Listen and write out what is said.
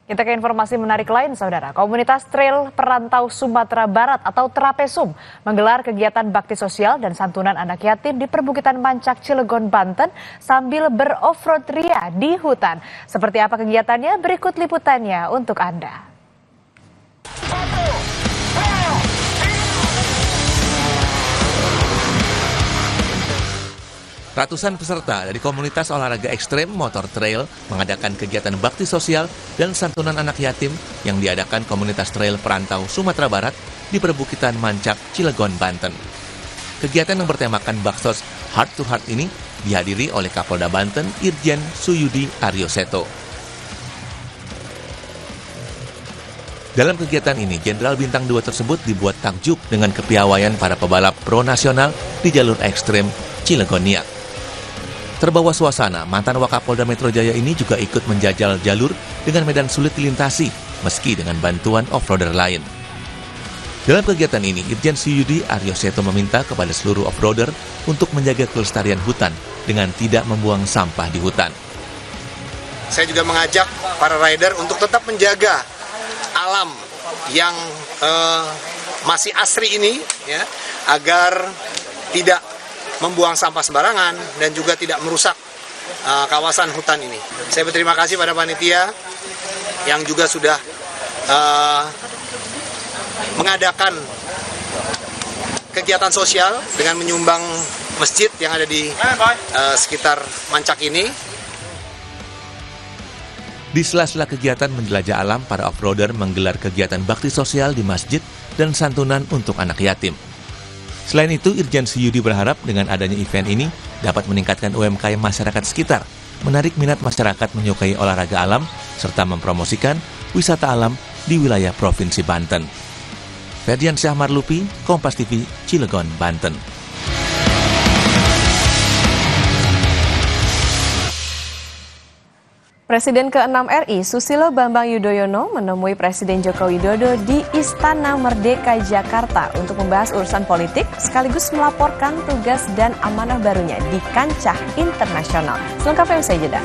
Kita ke informasi menarik lain, Saudara. Komunitas Trail Perantau Sumatera Barat atau Trapesum menggelar kegiatan bakti sosial dan santunan anak yatim di perbukitan Mancak, Cilegon, Banten sambil beroff-road ria di hutan. Seperti apa kegiatannya? Berikut liputannya untuk Anda. Ratusan peserta dari komunitas olahraga ekstrem motor trail mengadakan kegiatan bakti sosial dan santunan anak yatim yang diadakan komunitas trail perantau Sumatera Barat di perbukitan Mancak, Cilegon, Banten. Kegiatan yang bertemakan Baksos Heart to Heart ini dihadiri oleh Kapolda Banten Irjen Suyudi Aryoseto. Dalam kegiatan ini, Jenderal Bintang 2 tersebut dibuat takjub dengan kepiawaian para pebalap pro nasional di jalur ekstrem Cilegon-Niak. Terbawa suasana, mantan Wakapolda Metro Jaya ini juga ikut menjajal jalur dengan medan sulit dilintasi, meski dengan bantuan off-roader lain. Dalam kegiatan ini, Irjen Suyudi Aryoseto meminta kepada seluruh off-roader untuk menjaga kelestarian hutan dengan tidak membuang sampah di hutan. Saya juga mengajak para rider untuk tetap menjaga alam yang masih asri ini, ya, agar tidak membuang sampah sembarangan dan juga tidak merusak kawasan hutan ini. Saya berterima kasih pada panitia yang juga sudah mengadakan kegiatan sosial dengan menyumbang masjid yang ada di sekitar Mancak ini. Di sela-sela kegiatan menjelajah alam, para off-roader menggelar kegiatan bakti sosial di masjid dan santunan untuk anak yatim. Selain itu, Irjen Suyudi berharap dengan adanya event ini dapat meningkatkan UMKM masyarakat sekitar, menarik minat masyarakat menyukai olahraga alam, serta mempromosikan wisata alam di wilayah Provinsi Banten. Ferdian Syah Marlupi, Kompas TV, Cilegon, Banten. Presiden ke-6 RI Susilo Bambang Yudhoyono menemui Presiden Joko Widodo di Istana Merdeka Jakarta untuk membahas urusan politik sekaligus melaporkan tugas dan amanah barunya di kancah internasional. Selengkapnya usai jeda.